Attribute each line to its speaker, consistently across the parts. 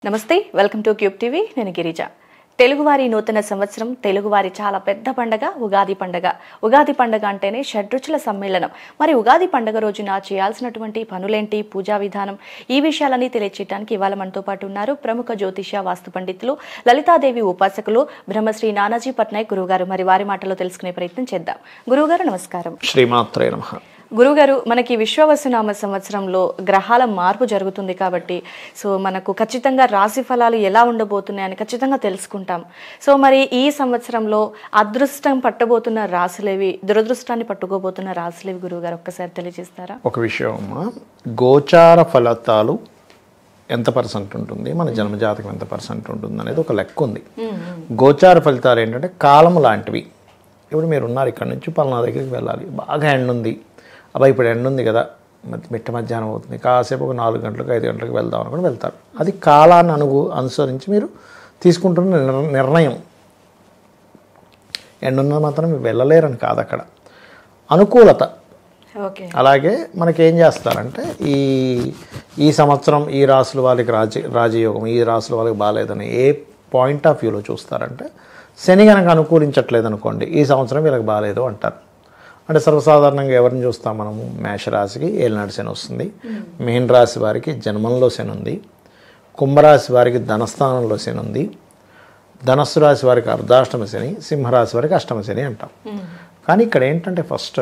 Speaker 1: నమస్తే, welcome to cube TV. నేను గిరిజ. తెలుగువారి నూతన సంవత్సరం, తెలుగువారి చాలా పెద్ద పండగ ఉగాది పండగ. ఉగాది పండగ అంటేనే షడ్రుచుల సమ్మేళనం. మరి ఉగాది పండగ రోజున చేయాల్సినటువంటి పనులేంటి, పూజా విధానం, ఈ విషయాలన్నీ తెలియచేయడానికి ఇవాళ మనతో పాటు ఉన్నారు ప్రముఖ జ్యోతిష వాస్తు పండితులు, లలితాదేవి ఉపాసకులు బ్రహ్మశ్రీ నానాజీ పట్నాయక్ గురువుగారు. మరి వారి మాటలో తెలుసుకునే ప్రయత్నం చేద్దాం. గురువుగారు నమస్కారం.
Speaker 2: శ్రీమాత్రే నమః.
Speaker 1: గురుగారు, మనకి విశ్వవసునామ సంవత్సరంలో గ్రహాల మార్పు జరుగుతుంది కాబట్టి మనకు ఖచ్చితంగా రాశి ఫలాలు ఎలా ఉండబోతున్నాయని ఖచ్చితంగా తెలుసుకుంటాం. మరి ఈ సంవత్సరంలో అదృష్టం పట్టబోతున్న రాశులేవి, దురదృష్టాన్ని పట్టుకోబోతున్న రాశులేవి గురువుగారు ఒక్కసారి తెలియజేస్తారా?
Speaker 2: ఒక విషయం అమ్మా, గోచార ఫలితాలు ఎంత పర్సెంట్ ఉంటుంది, మన జన్మజాతకం ఎంత పర్సెంట్ ఉంటుంది అనేది ఒక లెక్క ఉంది. గోచార ఫలితాలు ఏంటంటే కాలం లాంటివి. ఇప్పుడు మీరు ఉన్నారు, ఇక్కడ నుంచి పలానా దగ్గరికి వెళ్ళాలి, బాగా ఎండ ఉంది, అబ్బాయి ఇప్పుడు ఎండ ఉంది కదా, మిట్ట మధ్యాహ్నం అవుతుంది, కాసేపు ఒక 4 గంటలకు 5 గంటలకు వెళ్దాం అనుకుని వెళ్తారు. అది కాలాన్ని అనుసరించి మీరు తీసుకుంటున్న నిర్ణయం. ఎండున్న మాత్రం మీరు వెళ్ళలేరని కాదు, అక్కడ అనుకూలత. అలాగే మనకేం చేస్తారంటే ఈ సంవత్సరం ఈ రాశుల వాళ్ళకి రాజయోగం, ఈ రాశుల వాళ్ళకి బాగాలేదని ఏ పాయింట్ ఆఫ్ వ్యూలో చూస్తారంటే, శని కనుక అనుకూలించట్లేదు అనుకోండి, ఈ సంవత్సరం వీళ్ళకి బాగాలేదు అంటారు. అంటే సర్వసాధారణంగా ఎవరిని చూస్తాం మనము? మేషరాశికి ఏలినాడు శని వస్తుంది, మీన రాశి వారికి జన్మంలో శని ఉంది, కుంభరాశి వారికి ధనస్థానంలో శని ఉంది, ధనస్సు రాశి వారికి అర్ధాష్టమ శని, సింహరాశి వారికి అష్టమ శని అంటాం. కానీ ఇక్కడ ఏంటంటే ఫస్ట్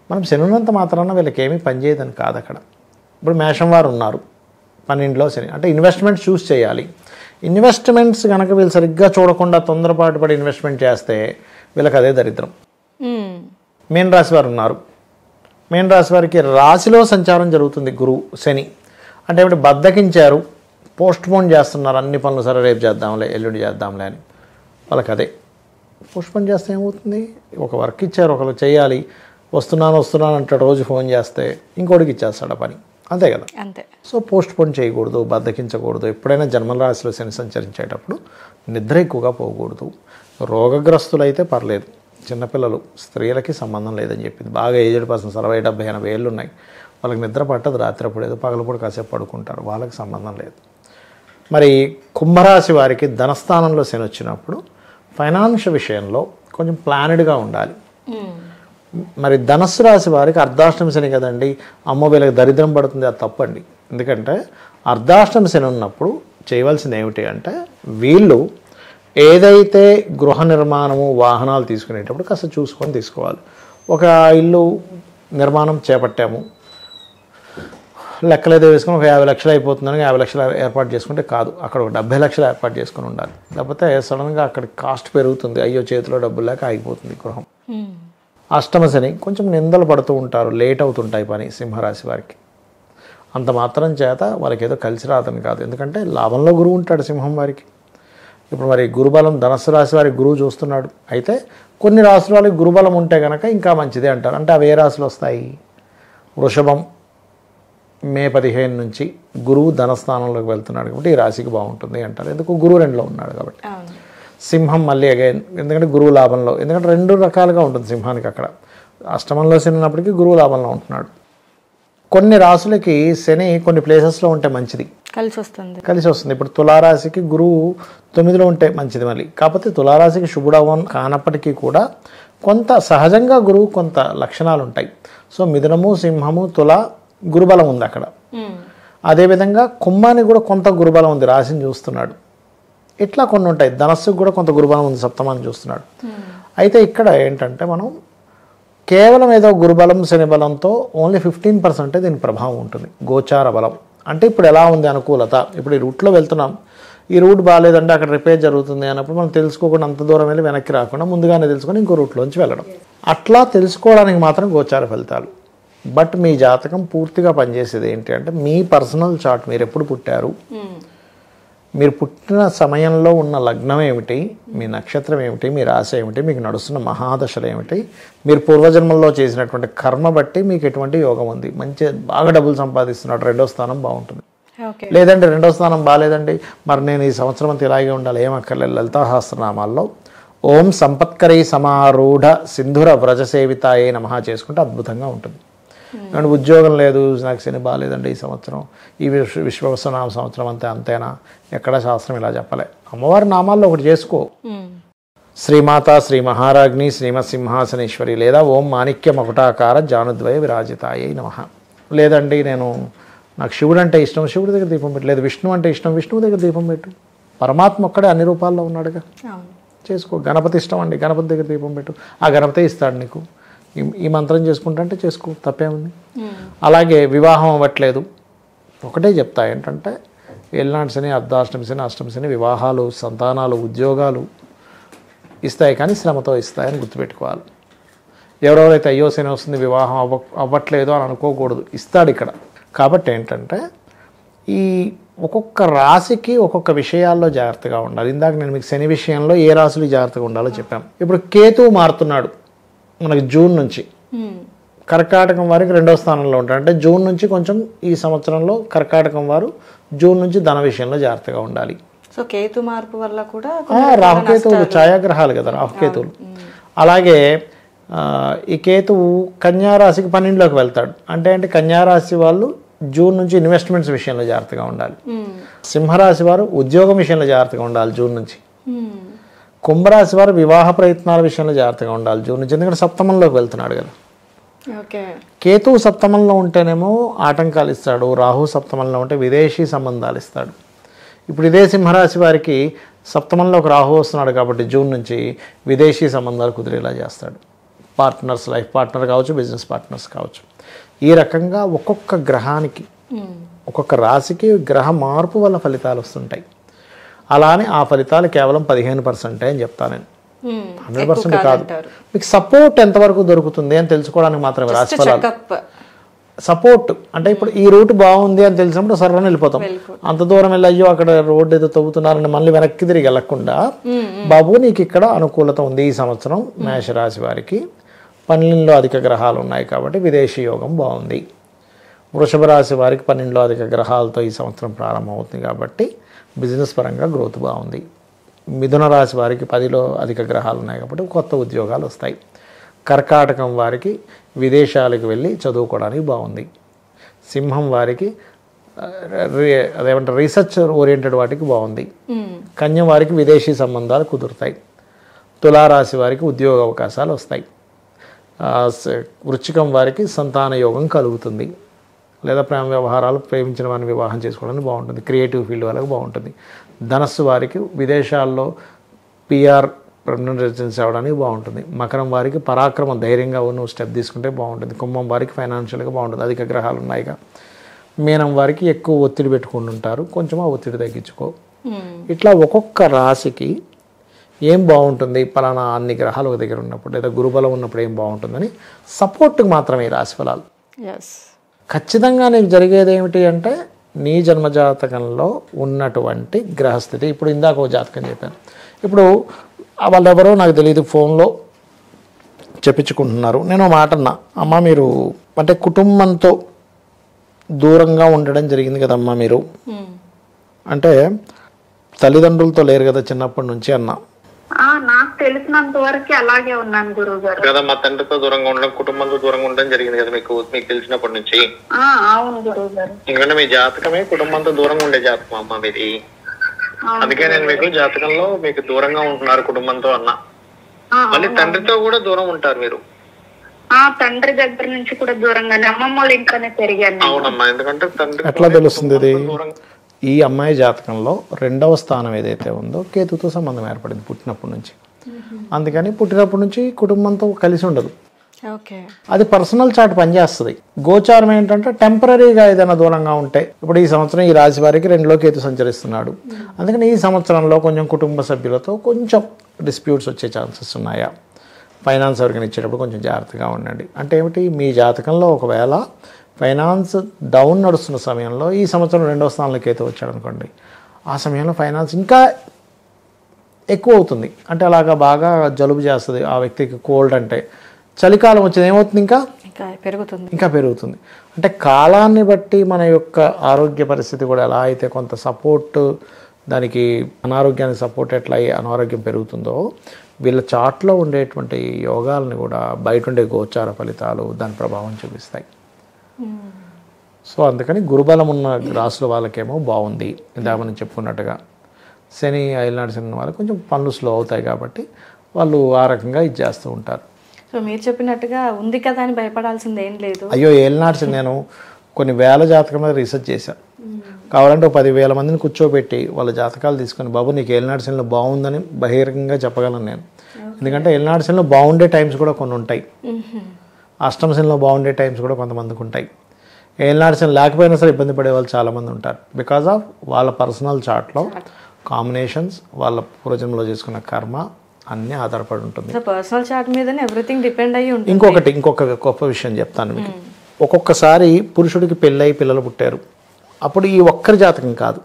Speaker 2: మనం శని ఉన్నంత మాత్రాన వీళ్ళకి ఏమీ పనిచేయదని కాదు. అక్కడ ఇప్పుడు మేషం వారు ఉన్నారు, 12లో శని, అంటే ఇన్వెస్ట్మెంట్ చూస్ చేయాలి. ఇన్వెస్ట్మెంట్స్ కనుక వీళ్ళు సరిగ్గా చూడకుండా తొందరపాటు పడి ఇన్వెస్ట్మెంట్ చేస్తే వీళ్ళకి అదే దరిద్రం. మీన రాశి వారు ఉన్నారు, మీన రాశి వారికి రాశిలో సంచారం జరుగుతుంది గురువు శని. అంటే ఇప్పుడు బద్దకించారు, పోస్ట్ పోన్ చేస్తున్నారు అన్ని పనులు, సరే రేపు చేద్దాంలే, ఎల్లుండి చేద్దాంలే అని. వాళ్ళకి అదే పోస్ట్ పోన్ చేస్తే ఏమవుతుంది? ఒక వర్క్ ఇచ్చారు, ఒకరు చేయాలి, వస్తున్నాను అంటాడు, రోజు ఫోన్ చేస్తే ఇంకోటికి ఇచ్చేస్తాడు ఆ పని, అంతే కదా.
Speaker 1: అంతే. సో
Speaker 2: పోస్ట్ పోన్ చేయకూడదు, బద్దకించకూడదు. ఎప్పుడైనా జన్మరాశిలో శని సంచరించేటప్పుడు నిద్ర ఎక్కువగా పోకూడదు. రోగగ్రస్తులు అయితే పర్లేదు, చిన్నపిల్లలు, స్త్రీలకి సంబంధం లేదని చెప్పింది. బాగా ఏజ్డ్ పర్సన్స్ 60, 70, 80 ఏళ్ళు ఉన్నాయి, వాళ్ళకి నిద్ర పట్టదు, రాత్రిప్పుడు ఏదో పగలపూట కాసేపు పడుకుంటారు, వాళ్ళకి సంబంధం లేదు. మరి కుంభరాశి వారికి ధనస్థానంలో శని వచ్చినప్పుడు ఫైనాన్స్ విషయంలో కొంచెం ప్లానెడ్గా ఉండాలి. మరి ధనస్సు రాశి వారికి అర్ధాష్టమ శని కదండి, అమ్మో వీళ్ళకి దరిద్రం పడుతుంది, అది తప్పండి. ఎందుకంటే అర్ధాష్టమ శని ఉన్నప్పుడు చేయవలసింది ఏమిటి అంటే, వీళ్ళు ఏదైతే గృహ నిర్మాణము, వాహనాలు తీసుకునేటప్పుడు కాస్త చూసుకొని తీసుకోవాలి. ఒక ఇల్లు నిర్మాణం చేపట్టాము, లెక్కలేదో వేసుకొని ఒక 50 లక్షలు అయిపోతుందని 50 లక్షలు ఏర్పాటు చేసుకుంటే కాదు, అక్కడ ఒక 70 లక్షలు ఏర్పాటు చేసుకుని ఉండాలి. లేకపోతే సడన్గా అక్కడ కాస్ట్ పెరుగుతుంది, అయ్యో చేతిలో డబ్బులు లేక ఆగిపోతుంది గృహం. అష్టమ శని కొంచెం నిందలు పడుతూ ఉంటారు, లేట్ అవుతుంటాయి పని సింహరాశి వారికి. అంత మాత్రం చేత వాళ్ళకి ఏదో కలిసి రాదని కాదు, ఎందుకంటే లాభంలో గురువు ఉంటాడు సింహం వారికి. ఇప్పుడు మరి గురుబలం ధనస్సు రాశి వారికి గురువు చూస్తున్నాడు. అయితే కొన్ని రాశుల వాళ్ళకి గురుబలం ఉంటే కనుక ఇంకా మంచిదే అంటారు. అంటే అవి ఏ రాశులు వస్తాయి? వృషభం మే 15 నుంచి గురువు ధనస్థానంలోకి వెళ్తున్నాడు కాబట్టి ఈ రాశికి బాగుంటుంది అంటారు, ఎందుకు? గురువు 2లో ఉన్నాడు కాబట్టి. సింహం మళ్ళీ అగైన్, ఎందుకంటే గురువు లాభంలో, ఎందుకంటే 2 రకాలుగా ఉంటుంది సింహానికి. అక్కడ అష్టమంలో శని ఉన్నప్పటికీ గురువు లాభంలో ఉంటున్నాడు. కొన్ని రాశులకి శని కొన్ని ప్లేసెస్లో ఉంటే మంచిది, కలిసి వస్తుంది. ఇప్పుడు తులారాశికి గురువు 9లో ఉంటే మంచిది మళ్ళీ. కాకపోతే తులారాశికి శుభుడవం కానప్పటికీ కూడా కొంత సహజంగా గురువు కొంత లక్షణాలు ఉంటాయి. సో మిథునము, సింహము, తుల గురుబలం ఉంది అక్కడ. అదేవిధంగా కుంభానికి కూడా కొంత గురుబలం ఉంది, రాశిని చూస్తున్నాడు. ఇట్లా కొన్ని ఉంటాయి. ధనస్సుకు కూడా కొంత గురుబలం ఉంది, సప్తమాన్ని చూస్తున్నాడు. అయితే ఇక్కడ ఏంటంటే మనం కేవలం ఏదో గురుబలం శని బలంతో ఓన్లీ 15% దీని ప్రభావం ఉంటుంది. గోచార బలం అంటే ఇప్పుడు ఎలా ఉంది అనుకూలత, ఇప్పుడు ఈ రూట్లో వెళ్తున్నాం, ఈ రూట్ బాగాలేదంటే అక్కడ రిపేర్ జరుగుతుంది అన్నప్పుడు మనం తెలుసుకోకుండా అంత దూరం వెళ్ళి వెనక్కి రాకుండా ముందుగానే తెలుసుకొని ఇంకో రూట్లోంచి వెళ్ళడం, అట్లా తెలుసుకోవడానికి మాత్రం గోచార ఫలితాలు. బట్ మీ జాతకం పూర్తిగా పనిచేసేది ఏంటి అంటే, మీ పర్సనల్ చార్ట్, మీరు ఎప్పుడు పుట్టారు, మీరు పుట్టిన సమయంలో ఉన్న లగ్నం ఏమిటి, మీ నక్షత్రం ఏమిటి, మీ రాశి ఏమిటి, మీకు నడుస్తున్న మహాదశలు ఏమిటి, మీరు పూర్వజన్మల్లో చేసినటువంటి కర్మ బట్టి మీకు ఎటువంటి యోగం ఉంది, మంచి బాగా డబ్బులు సంపాదిస్తున్నాడు, 2వ స్థానం బాగుంటుంది. లేదంటే 2వ స్థానం బాగాలేదండి, మరి నేను ఈ సంవత్సరం అంతా ఇలాగే ఉండాలి, ఏమక్కర్లేదు. లలితా సహస్రనామాల్లో ఓం సంపత్కరీ సమారూఢ సింధుర వ్రజ సేవితాయే నమః చేసుకుంటే అద్భుతంగా ఉంటుంది. అండ్ ఉద్యోగం లేదు, నాకు శని బాగాలేదండి ఈ సంవత్సరం, ఈ విశ్వవసనామ సంవత్సరం అంతేనా, ఎక్కడ శాస్త్రం ఇలా చెప్పలే. అమ్మవారి నామాల్లో ఒకటి చేసుకో, శ్రీమాత శ్రీ మహారాజ్ని శ్రీమత్ సింహాసనేశ్వరి, లేదా ఓం మాణిక్య మకుటాకార జానుద్వయ విరాజితాయై నమః. లేదండి నాకు శివుడు అంటే ఇష్టం, శివుడి దగ్గర దీపం పెట్టు. లేదు విష్ణు అంటే ఇష్టం, విష్ణువు దగ్గర దీపం పెట్టు. పరమాత్మ ఒక్కడే అన్ని రూపాల్లో ఉన్నాడుగా, చేసుకో. గణపతి ఇష్టం అండి, గణపతి దగ్గర దీపం పెట్టు, ఆ గణపతి ఇస్తాడు నీకు. ఈ మంత్రం చేసుకుంటా అంటే చేసుకో, తప్పేముంది. అలాగే వివాహం అవ్వట్లేదు, ఒకటే చెప్తా ఏంటంటే ఏలినాటి శని, అర్ధాష్టమి శని, అష్టమి శని వివాహాలు, సంతానాలు, ఉద్యోగాలు ఇస్తాయి, కానీ శ్రమతో ఇస్తాయని గుర్తుపెట్టుకోవాలి. ఎవరెవరైతే అయ్యో శని వస్తుంది వివాహం అవ్వట్లేదు అని అనుకోకూడదు, ఇస్తాడు ఇక్కడ. కాబట్టి ఏంటంటే ఈ ఒక్కొక్క రాశికి ఒక్కొక్క విషయాల్లో జాగ్రత్తగా ఉండాలి. ఇందాక నేను మీకు శని విషయంలో ఏ రాశులు జాగ్రత్తగా ఉండాలో చెప్పాను. ఇప్పుడు కేతువు మారుతున్నాడు మనకి జూన్ నుంచి. కర్కాటకం వారికి 2వ స్థానంలో ఉంటారు. అంటే జూన్ నుంచి కొంచెం ఈ సంవత్సరంలో కర్కాటకం వారు జూన్ నుంచి ధన విషయంలో జాగ్రత్తగా ఉండాలి.
Speaker 1: సో కేతు మార్పు వల్ల కూడా
Speaker 2: రాహుకేతువులు ఛాయాగ్రహాలు కదా, రాహుకేతువులు. అలాగే ఈ కేతువు కన్యారాశికి 12లోకి వెళ్తాడు. అంటే కన్యారాశి వాళ్ళు జూన్ నుంచి ఇన్వెస్ట్మెంట్స్ విషయంలో జాగ్రత్తగా ఉండాలి. సింహరాశి వారు ఉద్యోగం విషయంలో జాగ్రత్తగా ఉండాలి జూన్ నుంచి. కుంభరాశి వారు వివాహ ప్రయత్నాల విషయంలో జాగ్రత్తగా ఉండాలి జూన్ నుంచి, ఎందుకంటే సప్తమంలోకి వెళ్తున్నాడు కదా. కేతువు సప్తమంలో ఉంటేనేమో ఆటంకాలు ఇస్తాడు, రాహు సప్తమంలో ఉంటే విదేశీ సంబంధాలు ఇస్తాడు. ఇప్పుడు ఇదే సింహరాశి వారికి సప్తమంలో ఒక రాహు వస్తున్నాడు కాబట్టి జూన్ నుంచి విదేశీ సంబంధాలు కుదిరేలా చేస్తాడు. పార్ట్నర్స్, లైఫ్ పార్ట్నర్ కావచ్చు, బిజినెస్ పార్ట్నర్స్ కావచ్చు. ఈ రకంగా ఒక్కొక్క గ్రహానికి, ఒక్కొక్క రాశికి గ్రహ మార్పు వల్ల ఫలితాలు వస్తుంటాయి. అలానే ఆ ఫలితాలు కేవలం 15% అని చెప్తాను నేను, 100% కాదు. మీకు సపోర్ట్ ఎంతవరకు దొరుకుతుంది అని తెలుసుకోవడానికి మాత్రమే రాశి ఫలాలు. సపోర్ట్ అంటే ఇప్పుడు ఈ రూట్ బాగుంది అని తెలిసినప్పుడు సర్వని వెళ్ళిపోతాం. అంత దూరం వెళ్ళి అయ్యో అక్కడ రోడ్డు ఏదో తవ్వుతున్నారని మళ్ళీ వెనక్కి తిరిగి వెళ్ళకుండా, బాబు నీకు ఇక్కడ అనుకూలత ఉంది ఈ సంవత్సరం. మేషరాశి వారికి 12లో అధిక గ్రహాలు ఉన్నాయి కాబట్టి విదేశీ యోగం బాగుంది. వృషభ రాశి వారికి 12లో అధిక గ్రహాలతో ఈ సంవత్సరం ప్రారంభమవుతుంది కాబట్టి బిజినెస్ పరంగా గ్రోత్ బాగుంది. మిథున రాశి వారికి 10లో అధిక గ్రహాలు ఉన్నాయి కాబట్టి కొత్త ఉద్యోగాలు వస్తాయి. కర్కాటకం వారికి విదేశాలకు వెళ్ళి చదువుకోవడానికి బాగుంది. సింహం వారికి అదేమంటారు రీసెర్చ్ ఓరియంటెడ్ వాటికి బాగుంది. కన్య వారికి విదేశీ సంబంధాలు కుదురుతాయి. తులారాశి వారికి ఉద్యోగ అవకాశాలు వస్తాయి. వృశ్చికం వారికి సంతాన యోగం కలుగుతుంది, లేదా ప్రేమ వ్యవహారాలు, ప్రేమించిన వారిని వివాహం చేసుకోవడానికి బాగుంటుంది. క్రియేటివ్ ఫీల్డ్ వాళ్ళకి బాగుంటుంది. ధనస్సు వారికి విదేశాల్లో PR పర్మనెంట్ రెసిడెన్సీ అవ్వడానికి బాగుంటుంది. మకరం వారికి పరాక్రమం, ధైర్యంగా నువ్వు స్టెప్ తీసుకుంటే బాగుంటుంది. కుంభం వారికి ఫైనాన్షియల్గా బాగుంటుంది, అధిక గ్రహాలు ఉన్నాయిగా. మీనం వారికి ఎక్కువ ఒత్తిడి పెట్టుకుంటుంటారు, కొంచెం ఆ ఒత్తిడి తగ్గించుకో. ఇట్లా ఒక్కొక్క రాశికి ఏం బాగుంటుంది, పలానా అన్ని గ్రహాలు ఒక దగ్గర ఉన్నప్పుడు లేదా గురుబలం ఉన్నప్పుడు ఏం బాగుంటుందని సపోర్ట్కి మాత్రమే ఈ రాశి ఫలాలు. ఖచ్చితంగా నీకు జరిగేది ఏమిటి అంటే నీ జన్మజాతకంలో ఉన్నటువంటి గ్రహస్థితి. ఇప్పుడు ఇందాక ఒక జాతకం చెప్పాను, ఇప్పుడు వాళ్ళెవరో నాకు తెలియదు ఫోన్లో చెప్పించుకుంటున్నారు. నేను మాట అన్నా, అమ్మ మీరు అంటే కుటుంబంతో దూరంగా ఉండడం జరిగింది కదమ్మా మీరు, అంటే తల్లిదండ్రులతో లేరు కదా చిన్నప్పటి నుంచి అన్నా.
Speaker 3: నాకు తెలిసినంత వరకు అలాగే ఉన్నాను గురువు గారు.
Speaker 2: కదా మా తండ్రితో దూరంగా ఉండడం, కుటుంబంతో దూరంగా ఉండడం జరిగింది కదా మీకు తెలిసినప్పటి నుంచి.
Speaker 3: అవును గురువు గారు.
Speaker 2: ఎందుకంటే మీ జాతకమే కుటుంబంతో దూరంగా ఉండే జాతకం అమ్మ మీది. అందుకే నేను మీకు జాతకంలో మీకు దూరంగా ఉంటున్నారు కుటుంబంతో అన్నా. మళ్ళీ తండ్రితో కూడా దూరం ఉంటారు మీరు.
Speaker 3: తండ్రి దగ్గర నుంచి కూడా దూరంగానే, అమ్మమ్మ వాళ్ళ ఇంట్లోనే పెరిగాను.
Speaker 2: అవునమ్మా, ఎందుకంటే తండ్రి ఎట్లా తెలుస్తుంది ఇది? ఈ అమ్మాయి జాతకంలో 2వ స్థానం ఏదైతే ఉందో కేతుతో సంబంధం ఏర్పడింది పుట్టినప్పటి నుంచి. అందుకని పుట్టినప్పటి నుంచి కుటుంబంతో కలిసి ఉండదు. అది పర్సనల్ చార్ట్ పనిచేస్తుంది. గోచారం ఏంటంటే టెంపరీగా ఏదైనా దూరంగా ఉంటే, ఇప్పుడు ఈ సంవత్సరం ఈ రాశి వారికి 2లో కేతు సంచరిస్తున్నాడు. అందుకని ఈ సంవత్సరంలో కొంచెం కుటుంబ సభ్యులతో కొంచెం డిస్ప్యూట్స్ వచ్చే ఛాన్సెస్ ఉన్నాయా, ఫైనాన్స్ ఎవరికైనా ఇచ్చేటప్పుడు కొంచెం జాగ్రత్తగా ఉండండి. అంటే ఏమిటి, మీ జాతకంలో ఒకవేళ ఫైనాన్స్ డౌన్ నడుస్తున్న సమయంలో ఈ సంవత్సరం 2వ స్థానంలో కేతు వచ్చాడు అనుకోండి, ఆ సమయంలో ఫైనాన్స్ ఇంకా ఎక్కువ అవుతుంది. అంటే అలాగా బాగా జలుబు చేస్తుంది ఆ వ్యక్తికి. కోల్డ్ అంటే చలికాలం వచ్చింది ఏమవుతుంది, ఇంకా పెరుగుతుంది. అంటే కాలాన్ని బట్టి మన యొక్క ఆరోగ్య పరిస్థితి కూడా ఎలా అయితే కొంత సపోర్ట్, దానికి అనారోగ్యానికి సపోర్ట్ ఎట్లా అనారోగ్యం పెరుగుతుందో, వీళ్ళ చాట్లో ఉండేటువంటి యోగాలని కూడా బయట ఉండే గోచార ఫలితాలు దాని ప్రభావం చూపిస్తాయి. సో అందుకని గురుబలం ఉన్న రాసుల వాళ్ళకేమో బాగుంది. ఇందాక మనం చెప్పుకున్నట్టుగా శని ఐలనాడు శని వాళ్ళకి కొంచెం పనులు స్లో అవుతాయి కాబట్టి వాళ్ళు ఆ రకంగా ఇది చేస్తూ ఉంటారు.
Speaker 1: సో మీరు చెప్పినట్టుగా ఉంది కదా అని భయపడాల్సింది ఏం లేదు.
Speaker 2: అయ్యో ఏలినాడు శని నేను కొన్ని వేల జాతకం మీద రీసెర్చ్ చేశాను. కావాలంటే 10,000 మందిని కూర్చోబెట్టి వాళ్ళ జాతకాలు తీసుకొని బాబు నీకు ఏలినాడు శనిలో బాగుందని బహిరంగంగా చెప్పగలను నేను. ఎందుకంటే ఏలినాడు శనిలో బాగుండే టైమ్స్ కూడా కొన్ని ఉంటాయి, అష్టమ శనిలో బాగుండే టైమ్స్ కూడా కొంతమందికి ఉంటాయి. ఏలినాడు శని లేకపోయినా సరే ఇబ్బంది పడే వాళ్ళు చాలామంది ఉంటారు. బికాజ్ ఆఫ్ వాళ్ళ పర్సనల్ చార్ట్లో కాంబినేషన్స్, వాళ్ళ పూర్వజన్మలో చేసుకున్న కర్మ అన్నీ ఆధారపడి ఉంటుంది.
Speaker 1: పర్సనల్ చార్ట్ మీదనే ఎవ్రీథింగ్ డిపెండ్ అయ్యి ఉంటుంది.
Speaker 2: ఇంకొక గొప్ప విషయం చెప్తాను మీకు. ఒక్కొక్కసారి పురుషుడికి పెళ్ళై పిల్లలు పుట్టారు, అప్పుడు ఈ ఒక్కరి జాతకం కాదు,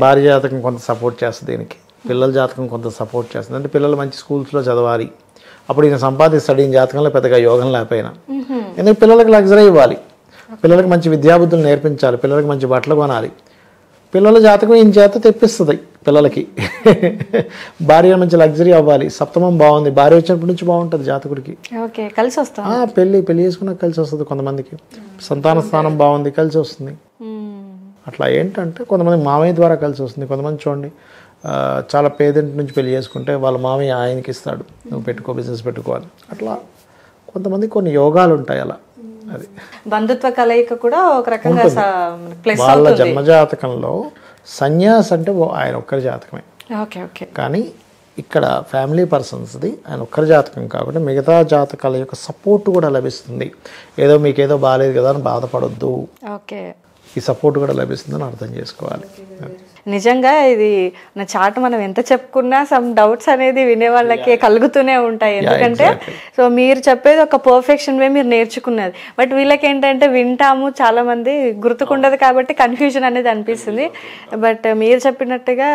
Speaker 2: భార్య జాతకం కొంత సపోర్ట్ చేస్తుంది దీనికి, పిల్లల జాతకం కొంత సపోర్ట్ చేస్తుంది. అంటే పిల్లలు మంచి స్కూల్స్లో చదవాలి, అప్పుడు ఈయన సంపాదిస్తాడు. ఈయన జాతకంలో పెద్దగా యోగం లేకపోయినా, ఎందుకంటే పిల్లలకి లగ్జరీ ఇవ్వాలి, పిల్లలకి మంచి విద్యాబుద్ధులు నేర్పించాలి, పిల్లలకి మంచి బట్టలు కొనాలి. పిల్లల జాతకం ఈయన చేత తెప్పిస్తుంది పిల్లలకి. భార్య మంచి లగ్జరీ అవ్వాలి, సప్తమం బాగుంది, భార్య వచ్చినప్పటి నుంచి బాగుంటుంది జాతకుడికి,
Speaker 1: కలిసి వస్తాం.
Speaker 2: పెళ్లి చేసుకున్నా కలిసి వస్తుంది. కొంతమందికి సంతాన స్థానం బాగుంది, కలిసి వస్తుంది. అట్లా ఏంటంటే కొంతమంది మామయ్య ద్వారా కలిసి వస్తుంది. కొంతమంది చూడండి చాలా పేదింటి నుంచి పెళ్లి చేసుకుంటే వాళ్ళ మామయ్య ఆయనకి ఇస్తాడు, నువ్వు పెట్టుకో, బిజినెస్ పెట్టుకోవాలి. అట్లా కొంతమంది కొన్ని యోగాలు ఉంటాయి. అలా అది
Speaker 1: బంధుత్వ కలయిక కూడా ఒక రకంగా
Speaker 2: వాళ్ళ జన్మజాతకంలో సన్యాస్ అంటే ఆయన ఒక్కరి జాతకమే. కానీ ఇక్కడ ఫ్యామిలీ పర్సన్స్ది ఆయన ఒక్కరి జాతకం కాబట్టి మిగతా జాతకాల యొక్క సపోర్ట్ కూడా లభిస్తుంది. ఏదో మీకేదో బాగాలేదు కదా అని బాధపడొద్దు, ఈ సపోర్ట్ కూడా లభిస్తుందని అర్థం చేసుకోవాలి.
Speaker 1: నిజంగా ఇది నా చాట్ మనం ఎంత చెప్పుకున్నా సమ్ డౌట్స్ అనేది వినే వాళ్ళకి కలుగుతూనే ఉంటాయి. ఎందుకంటే సో మీరు చెప్పేది ఒక పర్ఫెక్షన్ వే మీరు నేర్చుకున్నది, బట్ వీళ్ళకి ఏంటంటే వింటాము చాలా మంది గుర్తుకుండదు కాబట్టి కన్ఫ్యూజన్ అనేది అనిపిస్తుంది. బట్ మీరు చెప్పినట్టుగా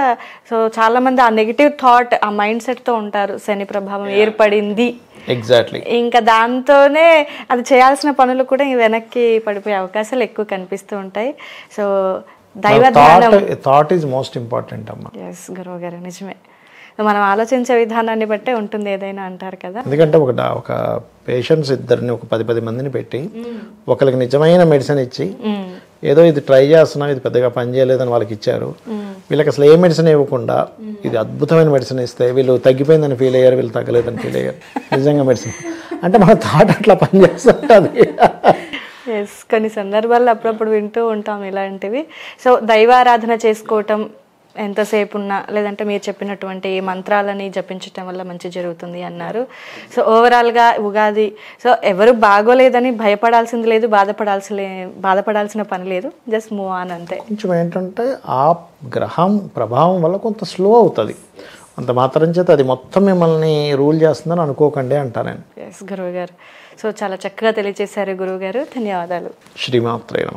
Speaker 1: సో చాలా మంది ఆ నెగిటివ్ థాట్, ఆ మైండ్ సెట్తో ఉంటారు, శని ప్రభావం ఏర్పడింది,
Speaker 2: ఎగ్జాక్ట్లీ
Speaker 1: ఇంకా దాంతోనే అది చేయాల్సిన పనులు కూడా వెనక్కి పడిపోయే అవకాశాలు ఎక్కువ కనిపిస్తూ ఉంటాయి. సో దైవ
Speaker 2: థాట్ ఈజ్ మోస్ట్ ఇంపార్టెంట్ అమ్మా.
Speaker 1: ఎస్ గురువు గారు, నిజమే. మనం ఆలోచించే విధానాన్ని బట్టే ఉంటుంది ఏదైనా అంటారు కదా.
Speaker 2: ఎందుకంటే ఒక పేషెంట్స్ ఇద్దరిని ఒక 10 మందిని పెట్టి ఒకరికి నిజమైన మెడిసిన్ ఇచ్చి ఏదో ఇది ట్రై చేస్తున్నాం, ఇది పెద్దగా పని చేయలేదని వాళ్ళకి ఇచ్చారు. వీళ్ళకి అసలు ఏ మెడిసిన్ ఇవ్వకుండా ఇది అద్భుతమైన మెడిసిన్ ఇస్తే వీళ్ళు తగ్గిపోయిందని ఫీల్ అయ్యారు, వీళ్ళు తగ్గలేదని ఫీల్ అయ్యారు. నిజంగా మెడిసిన్ అంటే మన థాట్ అట్లా పనిచేస్తుంటుంది.
Speaker 1: ఎస్, కొన్ని సందర్భాల్లో అప్పుడప్పుడు వింటూ ఉంటాం ఇలాంటివి. సో దైవారాధన చేసుకోవటం ఎంతసేపు ఉన్నా, లేదంటే మీరు చెప్పినటువంటి మంత్రాలని జపించటం వల్ల మంచి జరుగుతుంది అన్నారు. సో ఓవరాల్గా ఉగాది సో ఎవరు బాగోలేదని భయపడాల్సింది లేదు, బాధపడాల్సిన పని లేదు, జస్ట్ మూవ్ ఆన్ అంతే.
Speaker 2: కొంచెం ఏంటంటే ఆ గ్రహం ప్రభావం వల్ల కొంత స్లో అవుతుంది, అంత మాత్రం చేత అది మొత్తం మిమ్మల్ని రూల్ చేస్తుందని అనుకోకండి అంటాను నేను.
Speaker 1: ఎస్ గురువు గారు, సో చాలా చక్కగా తెలియజేశారు గురువు గారు, ధన్యవాదాలు.
Speaker 2: శ్రీమాత్రే నమః.